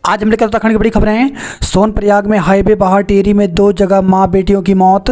आज हम लेकर उत्तराखंड की बड़ी खबरें हैं। सोनप्रयाग में हाईवे बाहर टिहरी में 2 जगह मां बेटियों की मौत।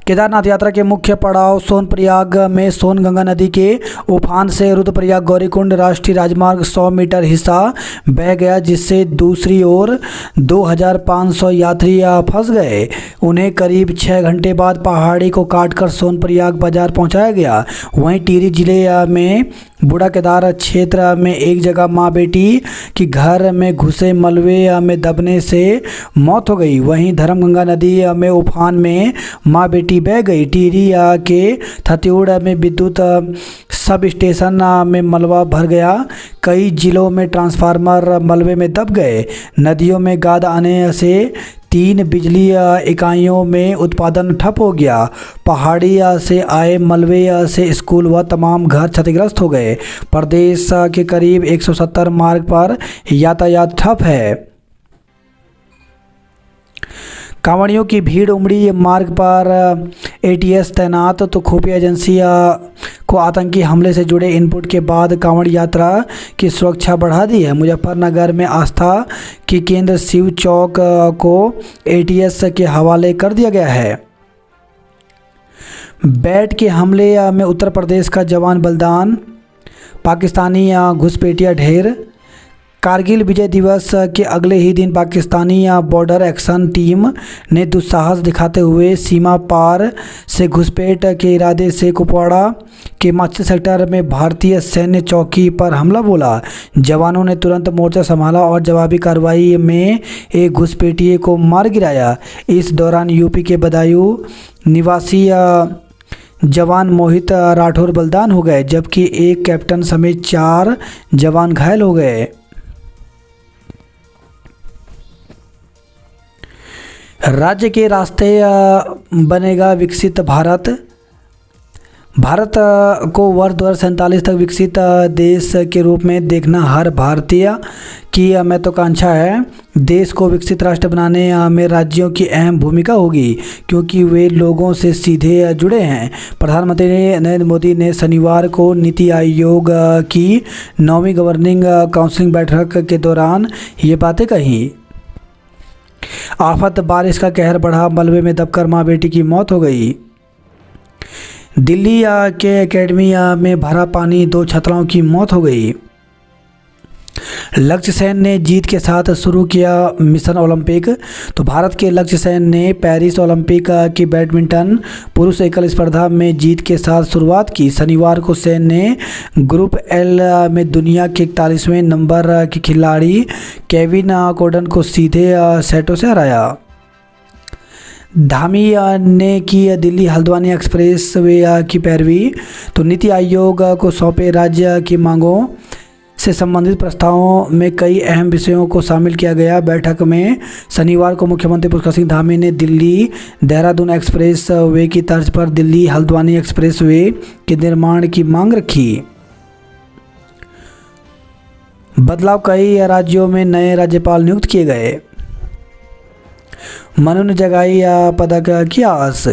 केदारनाथ यात्रा के मुख्य पड़ाव सोनप्रयाग में सोनगंगा नदी के उफान से रुद्रप्रयाग गौरीकुंड राष्ट्रीय राजमार्ग 100 मीटर हिस्सा बह गया, जिससे दूसरी ओर 2500 यात्री फंस गए। उन्हें करीब 6 घंटे बाद पहाड़ी को काटकर सोनप्रयाग बाजार पहुंचाया गया। वहीं टिहरी जिले में बूढ़ा केदार क्षेत्र में एक जगह मां बेटी की घर में घुसे मलबे में दबने से मौत हो गई। वहीं धर्मगंगा नदी में उफान में मां बेटी बह गई। टिहरी के थत्यूड़ में विद्युत सब स्टेशन में मलबा भर गया। कई जिलों में ट्रांसफार्मर मलबे में दब गए। नदियों में गाद आने से 3 बिजली इकाइयों में उत्पादन ठप हो गया। पहाड़ी से आए मलबे से स्कूल व तमाम घर क्षतिग्रस्त हो गए। प्रदेश के करीब 170 मार्ग पर यातायात ठप है। कांवड़ियों की भीड़ उमड़ी मार्ग पर एटीएस तैनात। तो खुफिया एजेंसी को आतंकी हमले से जुड़े इनपुट के बाद कांवड़ यात्रा की सुरक्षा बढ़ा दी है। मुजफ्फरनगर में आस्था की केंद्र शिव चौक को एटीएस के हवाले कर दिया गया है। बैट के हमले में उत्तर प्रदेश का जवान बलिदान, पाकिस्तानी घुसपैठिया ढेर। कारगिल विजय दिवस के अगले ही दिन पाकिस्तानी बॉर्डर एक्शन टीम ने दुस्साहस दिखाते हुए सीमा पार से घुसपैठ के इरादे से कुपवाड़ा के माचल सेक्टर में भारतीय सैन्य चौकी पर हमला बोला। जवानों ने तुरंत मोर्चा संभाला और जवाबी कार्रवाई में एक घुसपैठिए को मार गिराया। इस दौरान यूपी के बदायूं निवासी जवान मोहित राठौर बलिदान हो गए, जबकि एक कैप्टन समेत 4 जवान घायल हो गए। राज्य के रास्ते बनेगा विकसित भारत। भारत को वर्ष 2047 तक विकसित देश के रूप में देखना हर भारतीय की महत्वाकांक्षा है। देश को विकसित राष्ट्र बनाने में राज्यों की अहम भूमिका होगी, क्योंकि वे लोगों से सीधे जुड़े हैं। प्रधानमंत्री नरेंद्र मोदी ने शनिवार को नीति आयोग की 9वीं गवर्निंग काउंसिल बैठक के दौरान ये बातें कही। आफत बारिश का कहर बढ़ा, मलबे में दबकर मां बेटी की मौत हो गई। दिल्ली के एकेडमी में भरा पानी, 2 छात्राओं की मौत हो गई। लक्ष्य सेन ने जीत के साथ शुरू किया मिशन ओलंपिक। तो भारत के लक्ष्य सेन ने पेरिस ओलंपिक की बैडमिंटन पुरुष एकल स्पर्धा में जीत के साथ शुरुआत की। शनिवार को सेन ने ग्रुप एल में दुनिया के 41वें नंबर के खिलाड़ी केविन कोडन को सीधे सेटों से हराया। धामी ने की दिल्ली हल्द्वानी एक्सप्रेस वे की पैरवी। तो नीति आयोग को सौंपे राज्य की मांगों से संबंधित प्रस्तावों में कई अहम विषयों को शामिल किया गया। बैठक में शनिवार को मुख्यमंत्री पुष्कर सिंह धामी ने दिल्ली देहरादून एक्सप्रेस वे की तर्ज पर दिल्ली हल्द्वानी एक्सप्रेस वे के निर्माण की मांग रखी। बदलाव, कई राज्यों में नए राज्यपाल नियुक्त किए गए। मनु ने जगाई पदक की आस।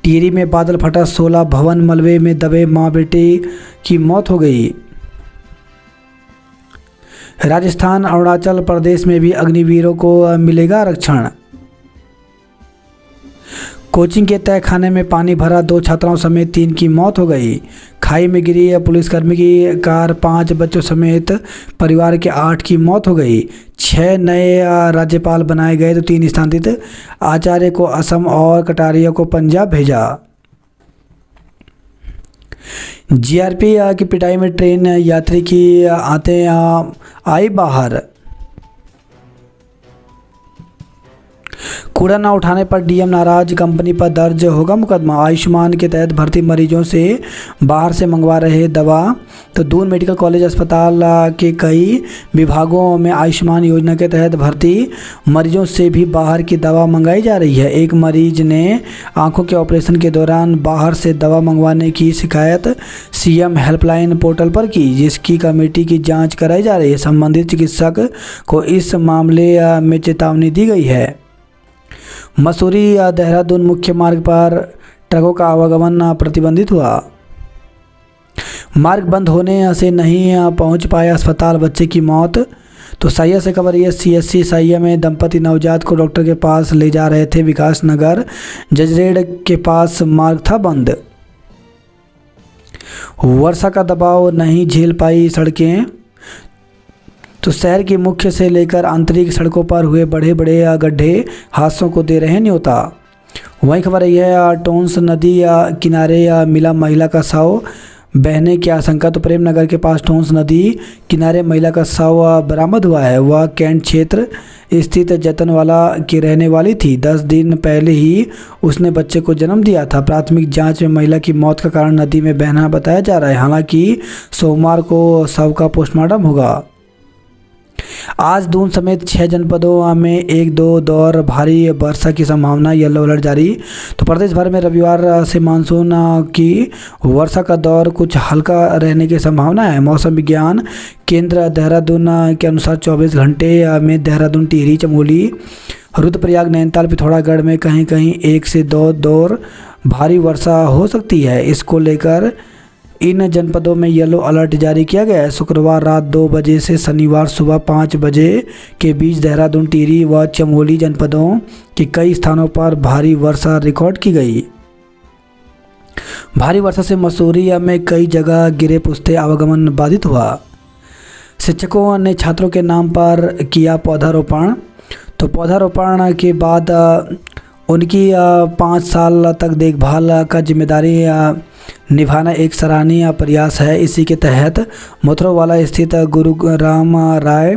टिहरी में बादल फटा, 16 भवन मलबे में दबे मां बेटे की मौत हो गई। राजस्थान अरुणाचल प्रदेश में भी अग्निवीरों को मिलेगा आरक्षण। कोचिंग के तहखाने में पानी भरा, 2 छात्राओं समेत 3 की मौत हो गई। खाई में गिरी पुलिसकर्मी की कार, 5 बच्चों समेत परिवार के 8 की मौत हो गई। 6 नए राज्यपाल बनाए गए, तो 3 स्थानांतरित। आचार्य को असम और कटारिया को पंजाब भेजा। जीआरपी की पिटाई में ट्रेन यात्री की आते आई बाहर। कूड़ा न उठाने पर डीएम नाराज, कंपनी पर दर्ज होगा मुकदमा। आयुष्मान के तहत भर्ती मरीजों से बाहर से मंगवा रहे दवा। तो दून मेडिकल कॉलेज अस्पताल के कई विभागों में आयुष्मान योजना के तहत भर्ती मरीजों से भी बाहर की दवा मंगाई जा रही है। एक मरीज ने आंखों के ऑपरेशन के दौरान बाहर से दवा मंगवाने की शिकायत सीएम हेल्पलाइन पोर्टल पर की, जिसकी कमेटी की जाँच कराई जा रही है। संबंधित चिकित्सक को इस मामले में चेतावनी दी गई है। मसूरी देहरादून मुख्य मार्ग पर ट्रकों का आवागमन प्रतिबंधित हुआ। मार्ग बंद होने से नहीं पहुंच पाया अस्पताल, बच्चे की मौत। तो साहिया से खबर ये CSC साहिया में दंपति नवजात को डॉक्टर के पास ले जा रहे थे। विकास नगर जजरेड़ के पास मार्ग था बंद। वर्षा का दबाव नहीं झेल पाई सड़कें, तो शहर की मुख्य से लेकर आंतरिक सड़कों पर हुए बड़े बड़े गड्ढे हादसों को दे रहे न्योता। वही खबर यह टोंस नदी किनारे मिला महिला का शव, बहने की आशंका। तो प्रेम नगर के पास टोंस नदी किनारे महिला का शव बरामद हुआ है। वह कैंट क्षेत्र स्थित जतनवाला की रहने वाली थी। 10 दिन पहले ही उसने बच्चे को जन्म दिया था। प्राथमिक जांच में महिला की मौत का कारण नदी में बहना बताया जा रहा है। हालांकि सोमवार को शव का पोस्टमार्टम होगा। आज दून समेत 6 जनपदों में 1-2 दौर भारी वर्षा की संभावना, येलो अलर्ट जारी। तो प्रदेश भर में रविवार से मानसून की वर्षा का दौर कुछ हल्का रहने की संभावना है। मौसम विज्ञान केंद्र देहरादून के अनुसार 24 घंटे में देहरादून, टिहरी, चमोली, रुद्रप्रयाग, नैनीताल, पिथौरागढ़ में कहीं कहीं 1 से 2 दौर भारी वर्षा हो सकती है। इसको लेकर इन जनपदों में येलो अलर्ट जारी किया गया है। शुक्रवार रात 2 बजे से शनिवार सुबह 5 बजे के बीच देहरादून, टिहरी व चमोली जनपदों के कई स्थानों पर भारी वर्षा रिकॉर्ड की गई। भारी वर्षा से मसूरी में कई जगह गिरे पुस्ते, आवागमन बाधित हुआ। शिक्षकों ने छात्रों के नाम पर किया पौधारोपण। तो पौधारोपण के बाद उनकी 5 साल तक देखभाल का जिम्मेदारी निभाना एक सराहनीय प्रयास है। इसी के तहत मोथरोवाला स्थित गुरुराम राय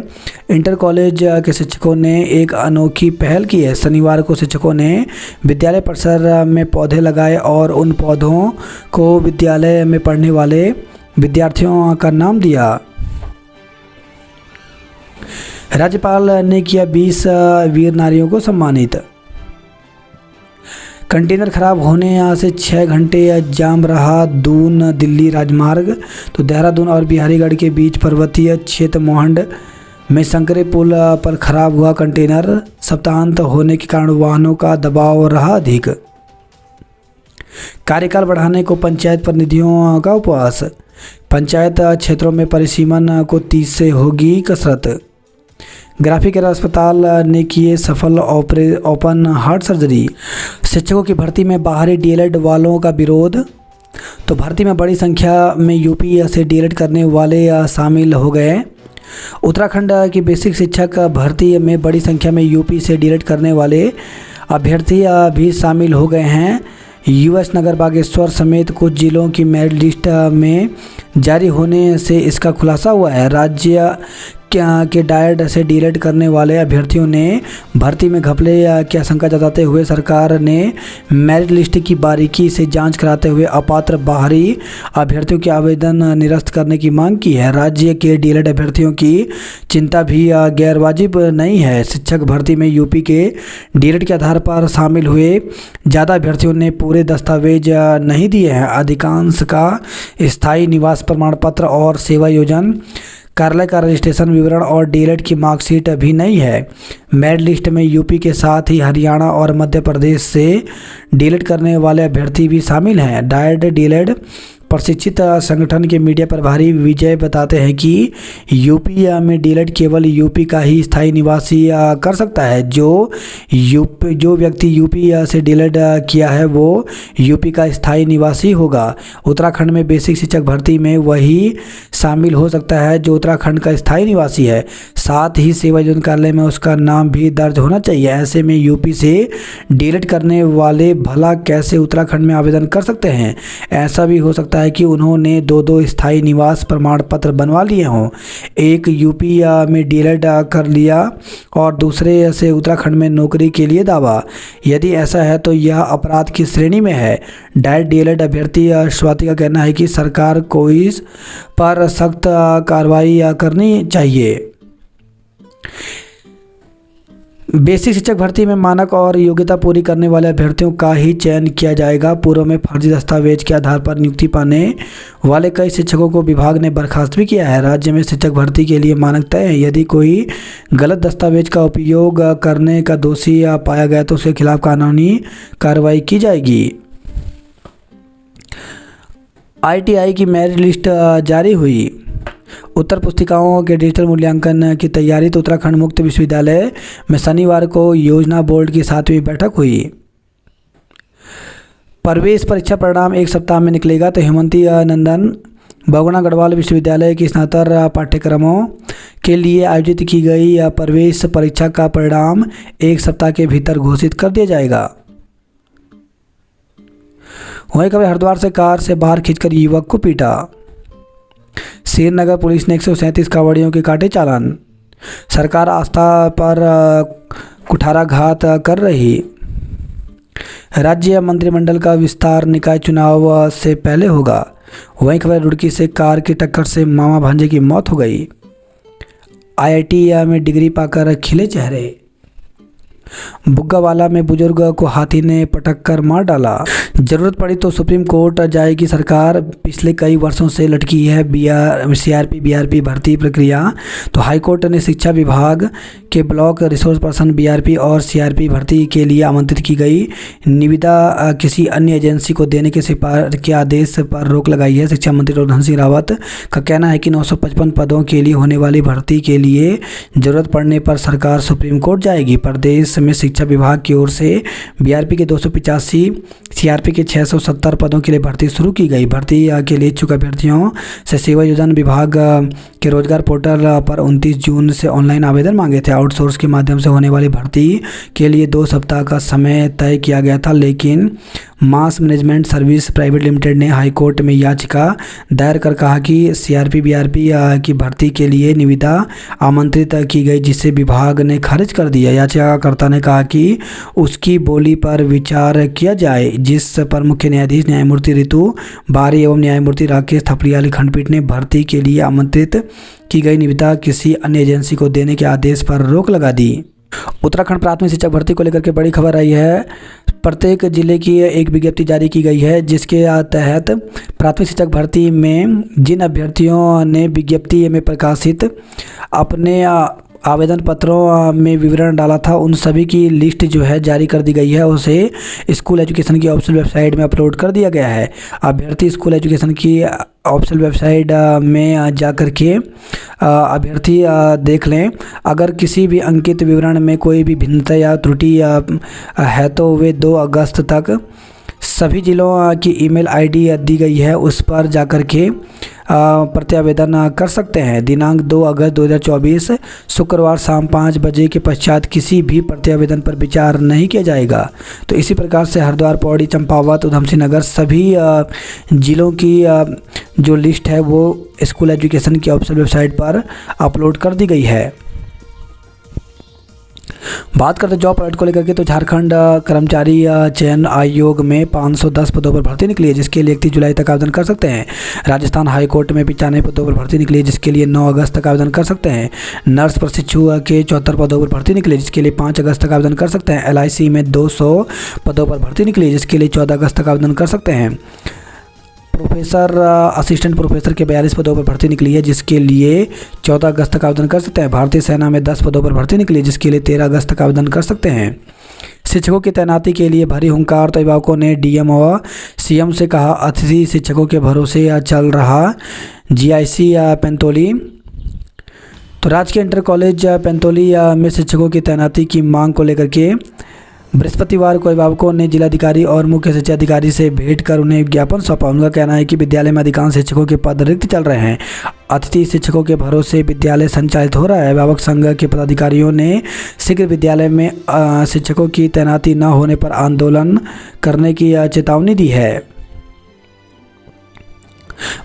इंटर कॉलेज के शिक्षकों ने एक अनोखी पहल की है। शनिवार को शिक्षकों ने विद्यालय परिसर में पौधे लगाए और उन पौधों को विद्यालय में पढ़ने वाले विद्यार्थियों का नाम दिया। राज्यपाल ने किया 20 वीर नारियों को सम्मानित। कंटेनर खराब होने से 6 घंटे जाम रहा दून दिल्ली राजमार्ग। तो देहरादून और बिहारीगढ़ के बीच पर्वतीय क्षेत्र मोहंड में संकरे पुल पर खराब हुआ कंटेनर। सप्ताहांत होने के कारण वाहनों का दबाव रहा अधिक। कार्यकाल बढ़ाने को पंचायत प्रतिनिधियों का उपवास। पंचायत क्षेत्रों में परिसीमन को 30 से होगी कसरत। ग्राफिक केयर अस्पताल ने किए सफल ओपन हार्ट सर्जरी। शिक्षकों की भर्ती में बाहरी डीएलएड वालों का विरोध। तो भर्ती में बड़ी संख्या में यूपी से डीएलएड करने वाले शामिल हो गए। उत्तराखंड की बेसिक शिक्षक भर्ती में बड़ी संख्या में यूपी से डीएलएड करने वाले अभ्यर्थी भी शामिल हो गए हैं। यूएस नगर बागेश्वर समेत कुछ जिलों की मेरिट लिस्ट में जारी होने से इसका खुलासा हुआ है। राज्य के डायट से डीएलएड करने वाले अभ्यर्थियों ने भर्ती में घपले की आशंका जताते हुए सरकार ने मेरिट लिस्ट की बारीकी से जांच कराते हुए अपात्र बाहरी अभ्यर्थियों के आवेदन निरस्त करने की मांग की है। राज्य के डीएलएड अभ्यर्थियों की चिंता भी गैरवाजिब नहीं है। शिक्षक भर्ती में यूपी के डीएलएड के आधार पर शामिल हुए ज़्यादा अभ्यर्थियों ने पूरे दस्तावेज नहीं दिए हैं। अधिकांश का स्थायी निवास प्रमाण पत्र और सेवा योजन कार्यालय का रजिस्ट्रेशन विवरण और डीएलएड की मार्कशीट भी नहीं है। मेरिट लिस्ट में यूपी के साथ ही हरियाणा और मध्य प्रदेश से डीएलएड करने वाले अभ्यर्थी भी शामिल हैं। डायट डीएलएड प्रशिक्षित संगठन के मीडिया प्रभारी विजय बताते हैं कि यूपी में डीएलएड केवल यूपी का ही स्थायी निवासी कर सकता है। जो व्यक्ति यूपी से डीएलएड किया है वो यूपी का स्थायी निवासी होगा। उत्तराखंड में बेसिक शिक्षक भर्ती में वही शामिल हो सकता है जो उत्तराखंड का स्थायी निवासी है। साथ ही सेवा योजन कार्यालय में उसका नाम भी दर्ज होना चाहिए। ऐसे में यूपी से डीएलएड करने वाले भला कैसे उत्तराखंड में आवेदन कर सकते हैं। ऐसा भी हो सकता है कि उन्होंने 2 स्थायी निवास प्रमाण पत्र बनवा लिए हों। एक यूपी में डीएलएड कर लिया और दूसरे से उत्तराखंड में नौकरी के लिए दावा। यदि ऐसा है तो यह अपराध की श्रेणी में है। डायट डीएलएड अभ्यर्थी स्वाति का कहना है कि सरकार को इस पर सख्त कार्रवाई करनी चाहिए। बेसिक शिक्षक भर्ती में मानक और योग्यता पूरी करने वाले अभ्यर्थियों का ही चयन किया जाएगा। पूर्व में फर्जी दस्तावेज के आधार पर नियुक्ति पाने वाले कई शिक्षकों को विभाग ने बर्खास्त भी किया है। राज्य में शिक्षक भर्ती के लिए मानक तय है। यदि कोई गलत दस्तावेज का उपयोग करने का दोषी पाया गया तो उसके खिलाफ कानूनी कार्रवाई की जाएगी। आईटीआई की मेरिट लिस्ट जारी हुई। उत्तर पुस्तिकाओं के डिजिटल मूल्यांकन की तैयारी। तो उत्तराखंड मुक्त विश्वविद्यालय में शनिवार को योजना बोर्ड की 7वीं बैठक हुई। प्रवेश परीक्षा परिणाम एक सप्ताह में निकलेगा। तो हेमंती नंदन बहुगुणा गढ़वाल विश्वविद्यालय की स्नातक पाठ्यक्रमों के लिए आयोजित की गई प्रवेश परीक्षा का परिणाम एक सप्ताह के भीतर घोषित कर दिया जाएगा। वहीं खबर हरिद्वार से कार से बाहर खींचकर युवक को पीटा। श्रीनगर पुलिस ने 137 कांवड़ियों के काटे चालान। सरकार आस्था पर कुठाराघात कर रही। राज्य मंत्रिमंडल का विस्तार निकाय चुनाव से पहले होगा। वहीं खबर रुड़की से कार की टक्कर से मामा भांजे की मौत हो गई। IIT में डिग्री पाकर खिले चेहरे। बुग्गावाला में बुजुर्ग को हाथी ने पटक कर मार डाला। जरूरत पड़ी तो सुप्रीम कोर्ट जाएगी सरकार। पिछले कई वर्षों से लटकी है CRP BRP भर्ती प्रक्रिया। तो हाईकोर्ट ने शिक्षा विभाग के ब्लॉक रिसोर्स पर्सन BRP और CRP भर्ती के लिए आमंत्रित की गई निविदा किसी अन्य एजेंसी को देने के आदेश पर रोक लगाई है। शिक्षा मंत्री डॉक्टर धन सिंह रावत का कहना है कि 955 पदों के लिए होने वाली भर्ती के लिए जरूरत पड़ने पर सरकार सुप्रीम कोर्ट जाएगी। प्रदेश में शिक्षा विभाग की ओर से BRP के 285, CRP के 670 पदों के लिए भर्ती शुरू की गई। भर्ती के लिए इच्छुक अभ्यर्थियों से सेवा योजना विभाग के रोजगार पोर्टल पर 29 जून से ऑनलाइन आवेदन मांगे थे। आउटसोर्स के माध्यम से होने वाली भर्ती के लिए 2 सप्ताह का समय तय किया गया था, लेकिन मास मैनेजमेंट सर्विस प्राइवेट लिमिटेड ने हाईकोर्ट में याचिका दायर कर कहा कि CRP BRP की भर्ती के लिए निविदा आमंत्रित की गई, जिसे विभाग ने खारिज कर दिया। याचिकाकर्ता ने कहा कि उसकी बोली पर विचार किया जाए, जिस पर मुख्य न्यायाधीश न्यायमूर्ति ऋतु बारी एवं न्यायमूर्ति राकेश थपलियाल की खंडपीठ ने भर्ती के लिए आमंत्रित की गई निविदा किसी अन्य एजेंसी को देने के आदेश पर रोक लगा दी। उत्तराखंड प्राथमिक शिक्षक भर्ती को लेकर के बड़ी खबर आई है। प्रत्येक जिले की एक विज्ञप्ति जारी की गई है, जिसके तहत प्राथमिक शिक्षक भर्ती में जिन अभ्यर्थियों ने विज्ञप्ति में प्रकाशित अपने आवेदन पत्रों में विवरण डाला था, उन सभी की लिस्ट जो है जारी कर दी गई है। उसे स्कूल एजुकेशन की ऑफिशियल वेबसाइट में अपलोड कर दिया गया है। अभ्यर्थी स्कूल एजुकेशन की ऑफिशियल वेबसाइट में जाकर के अभ्यर्थी देख लें। अगर किसी भी अंकित विवरण में कोई भी भिन्नता या त्रुटि है तो वे 2 अगस्त तक सभी जिलों की ईमेल आईडी दी गई है, उस पर जाकर के प्रत्यावेदन कर सकते हैं। दिनांक 2 अगस्त 2024 शुक्रवार शाम 5 बजे के पश्चात किसी भी प्रत्यावेदन पर विचार नहीं किया जाएगा। तो इसी प्रकार से हरिद्वार, पौड़ी, चंपावत, उधमसिंह नगर सभी जिलों की जो लिस्ट है वो स्कूल एजुकेशन की ऑफिशियल वेबसाइट पर अपलोड कर दी गई है। बात करते जॉब अलर्ट को लेकर के, तो झारखंड कर्मचारी चयन आयोग में 510 पदों पर भर्ती निकली है, जिसके लिए 31 जुलाई तक आवेदन कर सकते हैं। राजस्थान हाईकोर्ट में 95 पदों पर भर्ती निकली है, जिसके लिए 9 अगस्त तक आवेदन कर सकते हैं। नर्स प्रशिक्षु के 74 पदों पर भर्ती निकली, जिसके लिए 5 अगस्त तक आवेदन कर सकते हैं। LIC में 200 पदों पर भर्ती निकली, जिसके लिए 14 अगस्त तक आवेदन कर सकते हैं। प्रोफेसर असिस्टेंट प्रोफेसर के 42 पदों पर भर्ती निकली है, जिसके लिए 14 अगस्त तक आवेदन कर सकते हैं। भारतीय सेना में 10 पदों पर भर्ती निकली, जिसके लिए 13 अगस्त तक आवेदन कर सकते हैं। शिक्षकों की तैनाती के लिए भरी हुंकार, तो अभिभावकों ने DM और CM से कहा अतिथि शिक्षकों के भरोसे चल रहा GIC पैंतोली। तो राजकीय इंटर कॉलेज पैंतोली में शिक्षकों की तैनाती की मांग को लेकर के बृहस्पतिवार को अभिभावकों ने जिलाधिकारी और मुख्य शिक्षा अधिकारी से भेंट कर उन्हें ज्ञापन सौंपा। उनका कहना है कि विद्यालय में अधिकांश शिक्षकों के पद रिक्त चल रहे हैं। अतिथि शिक्षकों के भरोसे विद्यालय संचालित हो रहा है। अभिभावक संघ के पदाधिकारियों ने शीघ्र विद्यालय में शिक्षकों की तैनाती न होने पर आंदोलन करने की चेतावनी दी है।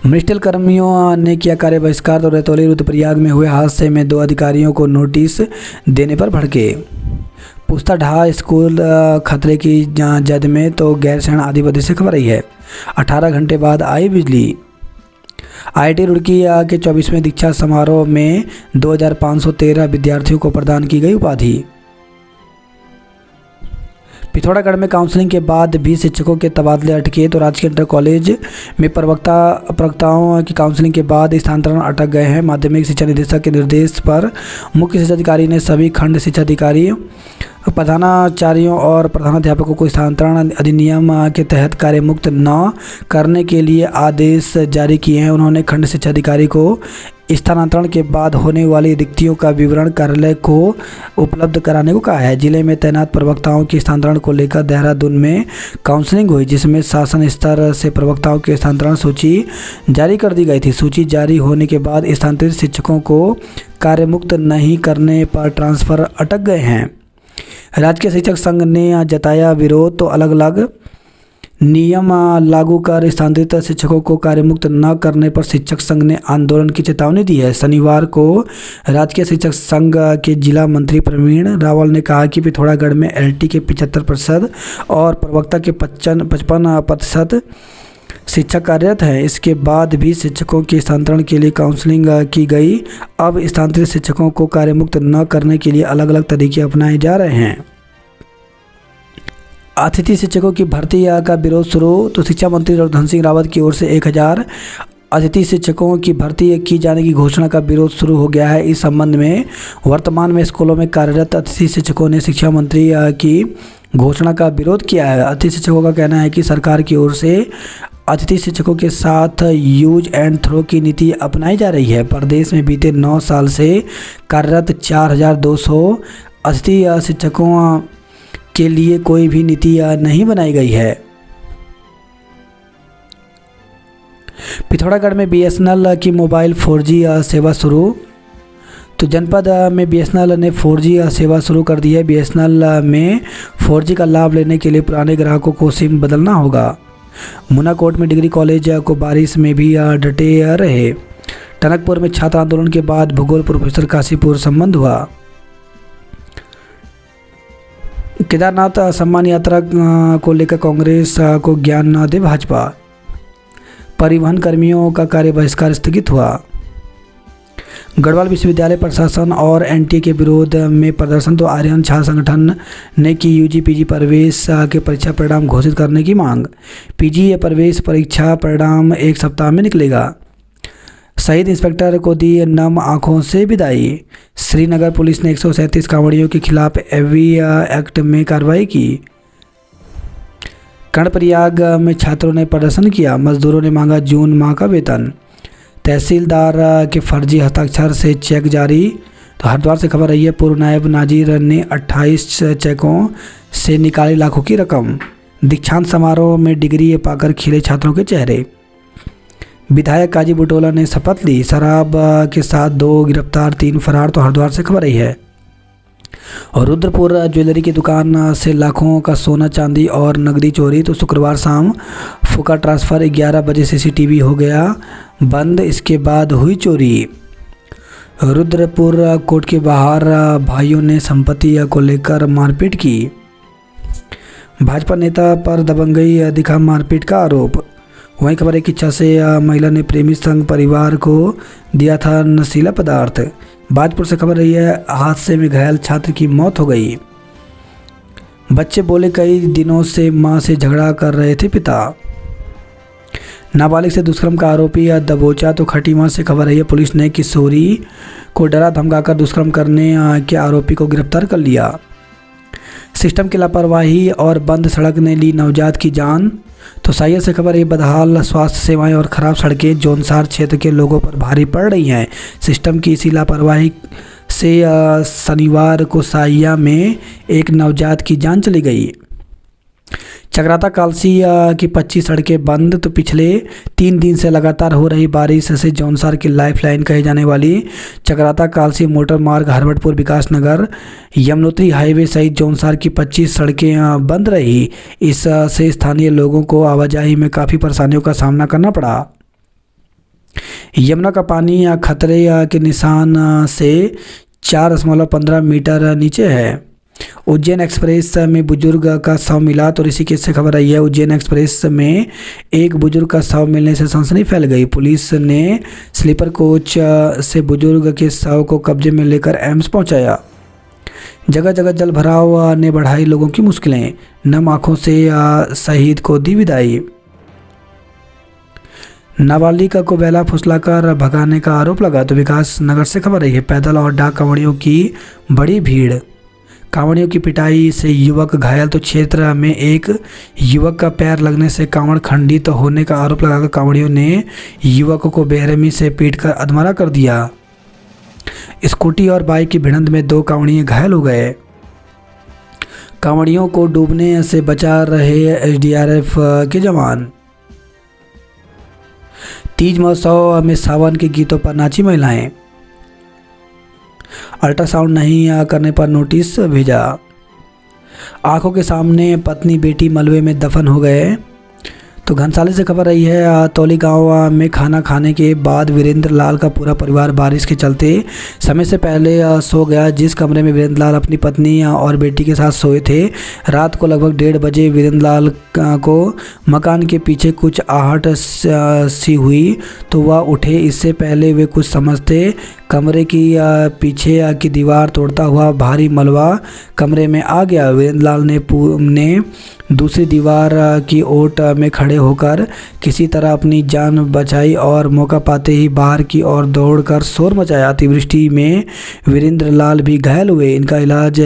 मिनिस्ट्रियल कर्मियों ने किया कार्य बहिष्कार, तो रतौली रुद्रप्रयाग में हुए हादसे में 2 अधिकारियों को नोटिस देने पर भड़के। पुस्ता ढहा स्कूल खतरे की जद में, तो गैरसैंण आदिवासी से खबर आई है। 18 घंटे बाद आई बिजली। IIT रुड़की के 24वें दीक्षा समारोह में 2513 विद्यार्थियों को प्रदान की गई उपाधि। पिथौरागढ़ में काउंसलिंग के बाद भी शिक्षकों के तबादले अटके, तो राजकीय इंटर कॉलेज में प्रवक्ताओं की काउंसलिंग के बाद स्थानांतरण अटक गए हैं। माध्यमिक शिक्षा निदेशक के निर्देश पर मुख्य शिक्षा अधिकारी ने सभी खंड शिक्षा अधिकारी प्रधानाचार्यों और प्रधानाध्यापकों को स्थानांतरण अधिनियम के तहत कार्यमुक्त न करने के लिए आदेश जारी किए हैं। उन्होंने खंड शिक्षा अधिकारी को स्थानांतरण के बाद होने वाली रिक्तियों का विवरण कार्यालय को उपलब्ध कराने को कहा है। जिले में तैनात प्रवक्ताओं के स्थानांतरण को लेकर देहरादून में काउंसलिंग हुई, जिसमें शासन स्तर से प्रवक्ताओं के स्थानांतरण सूची जारी कर दी गई थी। सूची जारी होने के बाद स्थानांतरित शिक्षकों को कार्यमुक्त नहीं करने पर ट्रांसफ़र अटक गए हैं। राजकीय शिक्षक संघ ने जताया विरोध, तो अलग अलग नियम लागू कर स्थानांतरित शिक्षकों को कार्यमुक्त न करने पर शिक्षक संघ ने आंदोलन की चेतावनी दी है। शनिवार को राजकीय शिक्षक संघ के जिला मंत्री प्रवीण रावल ने कहा कि पिथौरागढ़ में एलटी के 75% और प्रवक्ता के 55% शिक्षक कार्यरत हैं। इसके बाद भी शिक्षकों के स्थानांतरण के लिए काउंसलिंग की गई। अब स्थानांतरित शिक्षकों को कार्यमुक्त न करने के लिए अलग अलग तरीके अपनाए जा रहे हैं। अतिथि शिक्षकों की भर्ती का विरोध शुरू, तो शिक्षा मंत्री धन सिंह रावत की ओर से 1000 अतिथि शिक्षकों की भर्ती की जाने की घोषणा का विरोध शुरू हो गया है। इस संबंध में वर्तमान में स्कूलों में कार्यरत अतिथि शिक्षकों ने शिक्षा मंत्री की घोषणा का विरोध किया है। अतिथि शिक्षकों का कहना है कि सरकार की ओर से अतिथि शिक्षकों के साथ यूज एंड थ्रो की नीति अपनाई जा रही है। प्रदेश में बीते 9 साल से कार्यरत 4200 अतिथि शिक्षकों के लिए कोई भी नीति नहीं बनाई गई है। पिथौरागढ़ में बीएसएनएल की मोबाइल 4G सेवा शुरू, तो जनपद में बीएसएनएल ने 4G सेवा शुरू कर दी है। बीएसएनएल में 4G का लाभ लेने के लिए पुराने ग्राहकों को सिम बदलना होगा। मुनाकोट में डिग्री कॉलेज को बारिश में भी डटे रहे। टनकपुर में छात्र आंदोलन के बाद भूगोल प्रोफेसर काशीपुर संबंध हुआ। केदारनाथ सम्मान यात्रा को लेकर कांग्रेस को ज्ञान न दे भाजपा। परिवहन कर्मियों का कार्य बहिष्कार स्थगित हुआ। गढ़वाल विश्वविद्यालय प्रशासन और एनटीए के विरोध में प्रदर्शन, तो आर्यन छात्र संगठन ने की यूजी पीजी प्रवेश के परीक्षा परिणाम घोषित करने की मांग। पीजी प्रवेश परीक्षा परिणाम 1 सप्ताह में निकलेगा। शहीद इंस्पेक्टर को दी नम आंखों से विदाई। श्रीनगर पुलिस ने 137 कांवड़ियों के खिलाफ एवी एक्ट में कार्रवाई की। कर्णप्रयाग में छात्रों ने प्रदर्शन किया। मजदूरों ने मांगा जून माह का वेतन। तहसीलदार के फर्जी हस्ताक्षर से चेक जारी, तो हरिद्वार से खबर रही है। पूर्व नायब नाजिर ने 28 चेकों से निकाली लाखों की रकम। दीक्षांत समारोह में डिग्री पाकर खिले छात्रों के चेहरे। विधायक काजी बुटोला ने शपथ ली। शराब के साथ 2 गिरफ्तार, 3 फरार, तो हरिद्वार से खबर रही है। और रुद्रपुर ज्वेलरी की दुकान से लाखों का सोना चांदी और नकदी चोरी, तो शुक्रवार शाम फुका ट्रांसफ़र 11 बजे सीसीटीवी हो गया बंद। इसके बाद हुई चोरी। रुद्रपुर कोर्ट के बाहर भाइयों ने संपत्ति को लेकर मारपीट की। भाजपा नेता पर दबंगई दिखा मारपीट का आरोप। वहीं खबर है कि 6 से महिला ने प्रेमी संघ परिवार को दिया था नशीला पदार्थ। बाजपुर से खबर रही है, हादसे में घायल छात्र की मौत हो गई। बच्चे बोले कई दिनों से मां से झगड़ा कर रहे थे पिता। नाबालिग से दुष्कर्म का आरोपी दबोचा, तो खटीमा से खबर रही है। पुलिस ने किशोरी को डरा धमकाकर दुष्कर्म करने के आरोपी को गिरफ्तार कर लिया। सिस्टम की लापरवाही और बंद सड़क ने ली नवजात की जान, तो साइया से खबर है। बदहाल स्वास्थ्य सेवाएं और ख़राब सड़कें जौनसार क्षेत्र के लोगों पर भारी पड़ रही हैं। सिस्टम की इसी लापरवाही से शनिवार को साइया में एक नवजात की जान चली गई। चक्राता कालसी की 25 सड़कें बंद, तो पिछले 3 दिन से लगातार हो रही बारिश से जौनसार की लाइफलाइन कही जाने वाली चक्राता कालसी मोटर मार्ग, हरवटपुर, विकास नगर, यमुनोत्री हाईवे सहित जौनसार की 25 सड़कें बंद रही। इससे स्थानीय लोगों को आवाजाही में काफ़ी परेशानियों का सामना करना पड़ा। यमुना का पानी खतरे के निशान से 4.15 मीटर नीचे है। उज्जैन एक्सप्रेस में बुजुर्ग का शव मिला, तो ऋषिकेश से खबर आई है। उज्जैन एक्सप्रेस में एक बुजुर्ग का शव मिलने से सनसनी फैल गई। पुलिस ने स्लीपर कोच से बुजुर्ग के शव को कब्जे में लेकर एम्स पहुंचाया। जगह जगह जल भराव ने बढ़ाई लोगों की मुश्किलें। नम आंखों से शहीद को दी विदाई। नाबालिग को बेला फुसलाकर भगाने का आरोप लगा, तो विकास नगर से खबर रही है। पैदल और डाक कांवड़ियों की बड़ी भीड़। कांवड़ियों की पिटाई से युवक घायल, तो क्षेत्र में एक युवक का पैर लगने से कांवड़ खंडित होने का आरोप लगाकर कांवड़ियों ने युवक को बेरहमी से पीटकर अधमरा कर दिया। स्कूटी और बाइक की भिड़ंत में 2 कांवड़िए घायल हो गए। कांवड़ियों को डूबने से बचा रहे एसडीआरएफ के जवान। तीज महोत्सव में सावन के गीतों पर नाची महिलाएं। अल्ट्रासाउंड नहीं करने पर नोटिस भेजा। आंखों के सामने पत्नी बेटी मलबे में दफन हो गए। तो घनसाली से खबर रही है, तौली गांव में खाना खाने के बाद वीरेंद्र लाल का पूरा परिवार बारिश के चलते समय से पहले सो गया। जिस कमरे में वीरेंद्र लाल अपनी पत्नी और बेटी के साथ सोए थे, रात को लगभग 1:30 बजे वीरेंद्र लाल को मकान के पीछे कुछ आहट सी हुई तो वह उठे। इससे पहले वे कुछ समझते, कमरे की पीछे की दीवार तोड़ता हुआ भारी मलबा कमरे में आ गया। वीरेंद्र लाल ने दूसरी दीवार की ओट में खड़े होकर किसी तरह अपनी जान बचाई और मौका पाते ही बाहर की ओर दौड़कर शोर मचाया। अतिवृष्टि में वीरेंद्र लाल भी घायल हुए। इनका इलाज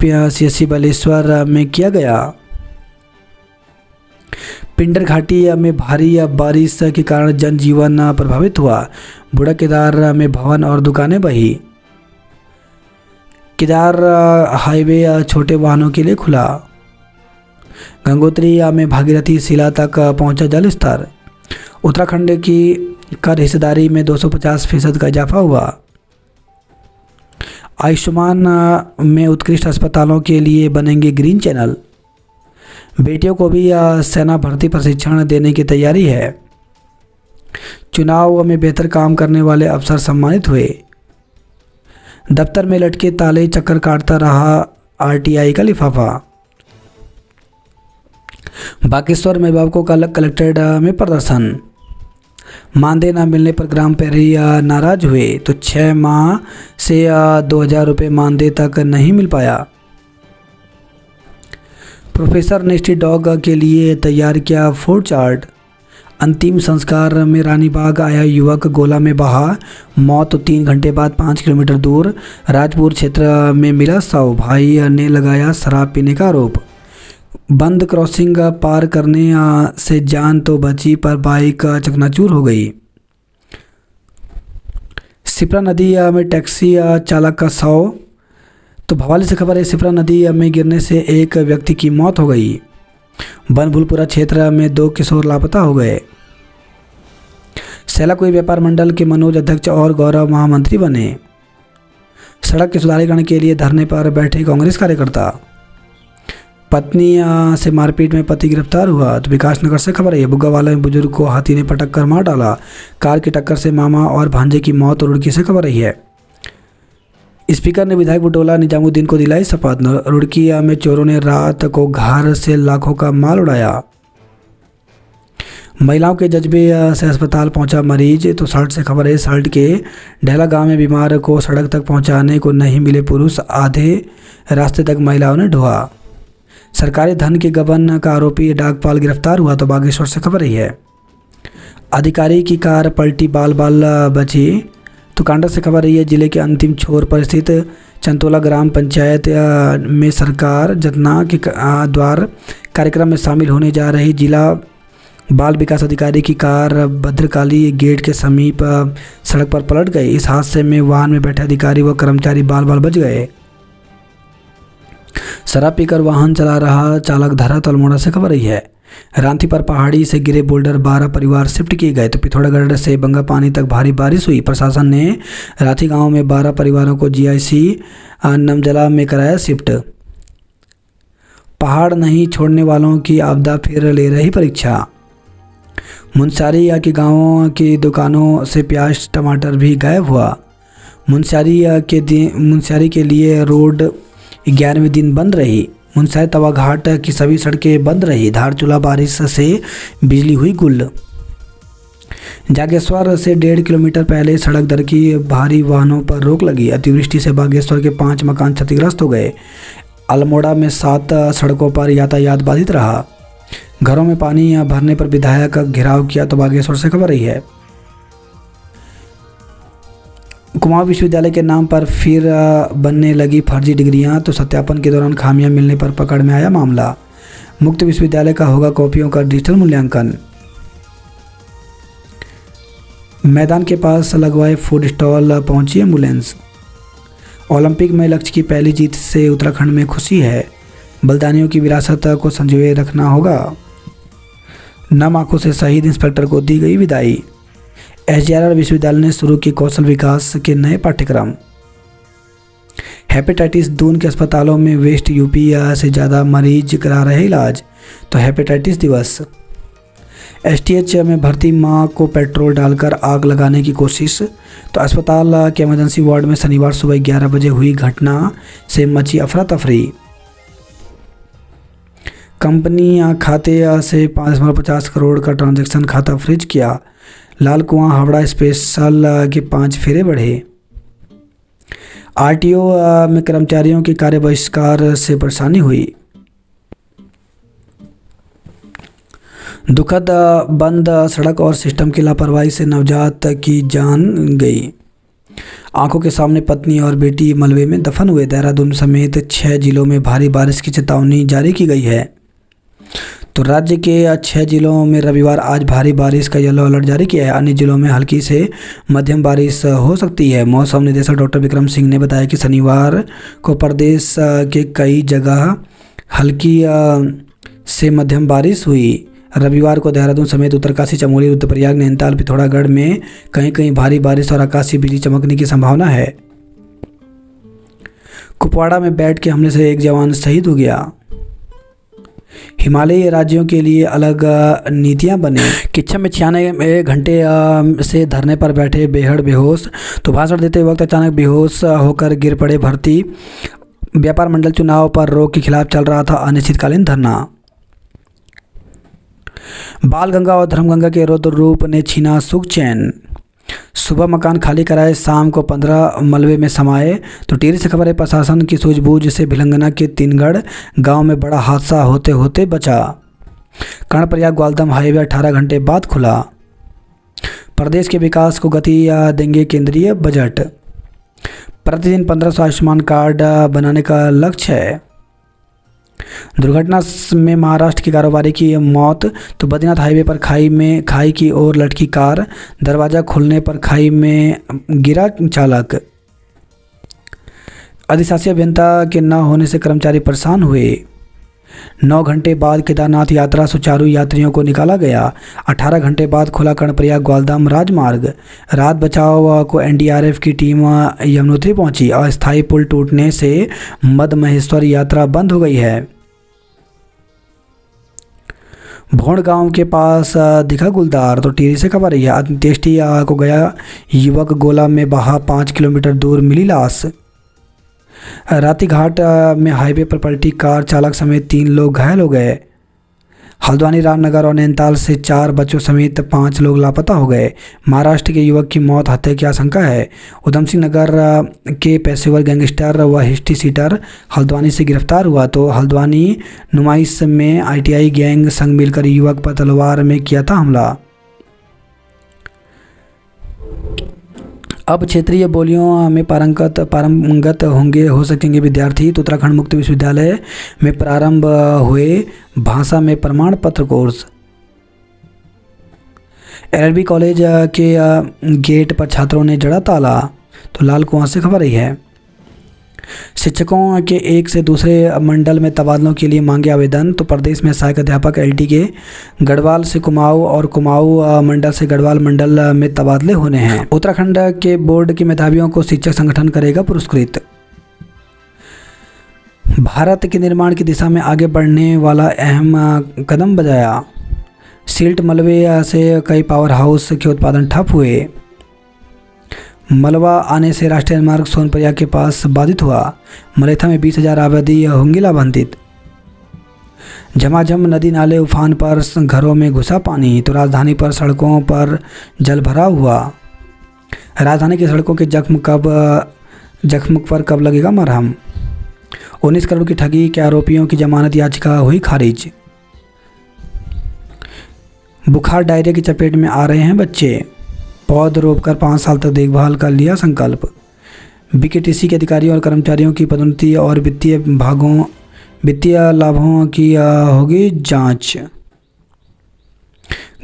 सीएससी बालेश्वर में किया गया। पिंडर घाटी में भारी बारिश के कारण जनजीवन प्रभावित हुआ। बूढ़ा केदार में भवन और दुकानें बही। केदार हाईवे छोटे वाहनों के लिए खुला। गंगोत्री में भागीरथी शिला तक पहुंचा जल स्तर। उत्तराखंड की कर हिस्सेदारी में 250% का इजाफा हुआ। आयुष्मान में उत्कृष्ट अस्पतालों के लिए बनेंगे ग्रीन चैनल। बेटियों को भी सेना भर्ती प्रशिक्षण देने की तैयारी है। चुनाव में बेहतर काम करने वाले अफसर सम्मानित हुए। दफ्तर में लटके ताले चक्कर काटता रहा आरटीआई का लिफाफा। बागेश्वर में अभिभावकों का कलेक्ट्रेट में प्रदर्शन। मानदेय न मिलने पर ग्राम प्रहरी नाराज हुए। तो 6 माह से 2000 रुपये मानदेय तक नहीं मिल पाया। प्रोफेसर ने स्ट्रीट डॉग के लिए तैयार किया फूड चार्ट। अंतिम संस्कार में रानीबाग आया युवक गोला में बहा, मौत। 3 घंटे बाद 5 किलोमीटर दूर राजपुर क्षेत्र में मिला शव। भाई ने लगाया शराब पीने का आरोप। बंद क्रॉसिंग पार करने से जान तो बची पर बाइक चकनाचूर हो गई। सिपरा नदी में टैक्सी चालक का शव। तो भवाली से खबर है, सिपरा नदी में गिरने से एक व्यक्ति की मौत हो गई। बनभूलपुरा क्षेत्र में 2 किशोर लापता हो गए। सेलाकुई व्यापार मंडल के मनोज अध्यक्ष और गौरव महामंत्री बने। सड़क के सुधारीकरण के लिए धरने पर बैठे कांग्रेस कार्यकर्ता। पत्नी से मारपीट में पति गिरफ्तार हुआ। तो विकासनगर से खबर है, बुग्गावाला में बुजुर्ग को हाथी ने पटक कर मार डाला। कार की टक्कर से मामा और भांजे की मौत। रुड़की से खबर रही है, स्पीकर ने विधायक बुटोला निजामुद्दीन को दिलाई शपथ। रुड़की में चोरों ने रात को घर से लाखों का माल उड़ाया। महिलाओं के जज्बे से अस्पताल पहुंचा मरीज। तो सल्ट से खबर है, सल्ट के ढेला गांव में बीमार को सड़क तक पहुंचाने को नहीं मिले पुरुष, आधे रास्ते तक महिलाओं ने ढोआ। सरकारी धन के गबन का आरोपी डाकपाल गिरफ्तार हुआ। तो बागेश्वर से खबर रही है, अधिकारी की कार पलटी, बाल बाल बची। तो कांडा से खबर रही है, जिले के अंतिम छोर पर स्थित चंतोला ग्राम पंचायत में सरकार जतना के द्वार कार्यक्रम में शामिल होने जा रही जिला बाल विकास अधिकारी की कार भद्रकाली गेट के समीप सड़क पर पलट गई। इस हादसे में वाहन में बैठे अधिकारी व कर्मचारी बाल बाल बच गए। शराब पीकर वाहन चला रहा चालक धरा। तो अल्मोड़ा से खबर रही है, रांती पर पहाड़ी से गिरे बोल्डर, 12 परिवार शिफ्ट किए गए। तो पिथौरागढ़ से बंगापानी तक भारी बारिश हुई। प्रशासन ने रांती गांव में 12 परिवारों को जीआईसी नमजला में कराया शिफ्ट। पहाड़ नहीं छोड़ने वालों की आपदा फिर ले रही परीक्षा। मुनस्यारी के गांवों की दुकानों से प्याज टमाटर भी गायब हुआ। मुनस्यारी के लिए रोड 11वें दिन बंद रही। मुनस्यारी तवाघाट की सभी सड़कें बंद रही। धारचूला बारिश से बिजली हुई गुल। जागेश्वर से 1.5 किलोमीटर पहले सड़क दर की भारी वाहनों पर रोक लगी। अतिवृष्टि से बागेश्वर के 5 मकान क्षतिग्रस्त हो गए। अल्मोड़ा में 7 सड़कों पर यातायात बाधित रहा। घरों में पानी भरने पर विधायक का घेराव किया। तो बागेश्वर से खबर रही है, कुमाऊं विश्वविद्यालय के नाम पर फिर बनने लगी फर्जी डिग्रियां, तो सत्यापन के दौरान खामियां मिलने पर पकड़ में आया मामला। मुक्त विश्वविद्यालय का होगा कॉपियों का डिजिटल मूल्यांकन। मैदान के पास लगवाए फूड स्टॉल पहुंची एम्बुलेंस। ओलंपिक में लक्ष्य की पहली जीत से उत्तराखंड में खुशी है। बलिदानियों की विरासत को संजोए रखना होगा। नम आंखों से शहीद इंस्पेक्टर को दी गई विदाई। SGRR विश्वविद्यालय ने शुरू की कौशल विकास के नए पाठ्यक्रम। हेपेटाइटिस दून के अस्पतालों में वेस्ट यूपी से ज़्यादा मरीज करा रहे इलाज, तो हेपेटाइटिस दिवस। STH में भर्ती मां को पेट्रोल डालकर आग लगाने की कोशिश, तो अस्पताल के इमरजेंसी वार्ड में शनिवार सुबह 11 बजे हुई घटना से मची अफरा तफरी। कंपनी खाते से 5.50 करोड़ का ट्रांजैक्शन खाता फ्रीज किया। लाल कुआं हावड़ा स्पेशल के 5 फेरे बढ़े। RTO में कर्मचारियों के कार्य बहिष्कार से परेशानी हुई। दुखद बंद सड़क और सिस्टम की लापरवाही से नवजात की जान गई। आंखों के सामने पत्नी और बेटी मलबे में दफन हुए। देहरादून समेत 6 जिलों में भारी बारिश की चेतावनी जारी की गई है। तो राज्य के 6 जिलों में रविवार आज भारी बारिश का येलो अलर्ट जारी किया है। अन्य जिलों में हल्की से मध्यम बारिश हो सकती है। मौसम निदेशक डॉक्टर विक्रम सिंह ने बताया कि शनिवार को प्रदेश के कई जगह हल्की से मध्यम बारिश हुई। रविवार को देहरादून समेत उत्तरकाशी, चमोली, रुद्रप्रयाग, नैनीताल, पिथौरागढ़ में कहीं कहीं भारी बारिश और आकाशीय बिजली चमकने की संभावना है। कुपवाड़ा में बैट के हमले से एक जवान शहीद हो गया। हिमालयी राज्यों के लिए अलग नीतियां बने। किच्छम में 96 घंटे से धरने पर बैठे बेहद बेहोश, तो भाषण देते वक्त अचानक बेहोश होकर गिर पड़े भर्ती। व्यापार मंडल चुनाव पर रोक के खिलाफ चल रहा था अनिश्चितकालीन धरना। बाल गंगा और धर्म गंगा के रौद्र रूप ने छीना सुख चैन। सुबह मकान खाली कराए, शाम को 15 मलबे में समाये। तो टिहरी से खबर है, प्रशासन की सूझबूझ से भिलंगना के तीनगढ़ गांव में बड़ा हादसा होते होते बचा। कर्णप्रयाग ग्वालदम हाईवे 18 घंटे बाद खुला। प्रदेश के विकास को गति देंगे केंद्रीय बजट। प्रतिदिन 1500 आयुष्मान कार्ड बनाने का लक्ष्य है। दुर्घटना में महाराष्ट्र की कारोबारी की मौत, तो बद्रीनाथ हाईवे पर खाई की ओर लटकी कार, दरवाजा खुलने पर खाई में गिरा चालक। अधिशासी अभियंता के न होने से कर्मचारी परेशान हुए। 9 घंटे बाद केदारनाथ यात्रा सुचारू, यात्रियों को निकाला गया। 18 घंटे बाद खुला कर्णप्रयाग ग्वालदम राजमार्ग। रात बचाव को NDRF की टीम यमुनोत्री पहुंची। अस्थायी पुल टूटने से मद महेश्वर यात्रा बंद हो गई है। भोंड गांव के पास दिखा गुलदार, तो टिहरी से खबर है, अंत्येष्टि को गया युवक, गोला में बहा 5 किलोमीटर दूर मिली लाश। राती घाट में हाईवे पर पलटी कार, चालक समेत 3 लोग घायल हो गए। हल्द्वानी, रामनगर और नैनीताल से 4 बच्चों समेत 5 लोग लापता हो गए। महाराष्ट्र के युवक की मौत, हत्या की आशंका है। उधम सिंह नगर के पेशेवर गैंगस्टर व हिस्ट्री सीटर हल्द्वानी से गिरफ्तार हुआ। तो हल्द्वानी नुमाइश में ITI गैंग संग मिलकर युवक पर तलवार में किया था हमला। अब क्षेत्रीय बोलियों में पारंगत हो सकेंगे विद्यार्थी। तो उत्तराखंड मुक्त विश्वविद्यालय में प्रारंभ हुए भाषा में प्रमाण पत्र कोर्स। LLB कॉलेज के गेट पर छात्रों ने जड़ा ताला। तो लाल कुआं से खबर रही है, शिक्षकों के एक से दूसरे मंडल में तबादलों के लिए मांगे आवेदन। तो प्रदेश में सहायक अध्यापक LT के गढ़वाल से कुमाऊं और कुमाऊं मंडल से गढ़वाल मंडल में तबादले होने हैं। उत्तराखंड के बोर्ड के मेधावियों को शिक्षक संगठन करेगा पुरस्कृत। भारत के निर्माण की दिशा में आगे बढ़ने वाला अहम कदम बजाया। सिल्ट मलबे से कई पावर हाउस के उत्पादन ठप हुए। मलबा आने से राष्ट्रीय मार्ग सोनप्रयाग के पास बाधित हुआ। मलेथा में 20,000 आबादी होंगी लाभान्वित। झमाझम नदी नाले उफान पर, घरों में घुसा पानी। तो राजधानी पर सड़कों पर जल भराव हुआ। राजधानी की सड़कों के जख्म पर कब लगेगा मरहम। 19 करोड़ की ठगी के आरोपियों की जमानत याचिका हुई खारिज। बुखार डायरिया की चपेट में आ रहे हैं बच्चे। पौध रोपकर 5 साल तक देखभाल का लिया संकल्प। बीकेटीसी के अधिकारियों और कर्मचारियों की पदोन्नति और वित्तीय लाभों की होगी जांच।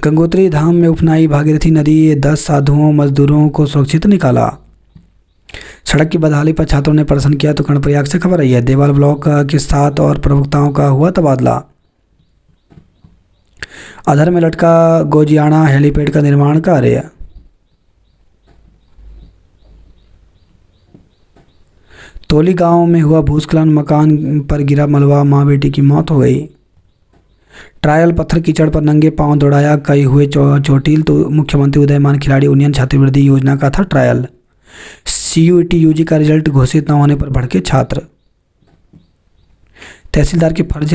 गंगोत्री धाम में उफनाई भागीरथी नदी, 10 साधुओं मजदूरों को सुरक्षित निकाला। सड़क की बदहाली पर छात्रों ने प्रदर्शन किया तो कर्णप्रयाग से खबर आई है। देवाल ब्लॉक के 7 और प्रवक्ताओं का हुआ तबादला। अधर में लटका गोजियाना हेलीपैड का निर्माण कार्य। तोली गांव में हुआ भूस्खलन, मकान पर गिरा मलबा, मां बेटी की मौत हो गई। ट्रायल पत्थर कीचड़ पर नंगे पांव दौड़ाया, कई हुए चोटिल तो मुख्यमंत्री उदयमान खिलाड़ी यूनियन छात्रवृत्ति योजना का था ट्रायल। CUET UG का रिजल्ट घोषित न होने पर भड़के छात्र। तहसीलदार के फर्ज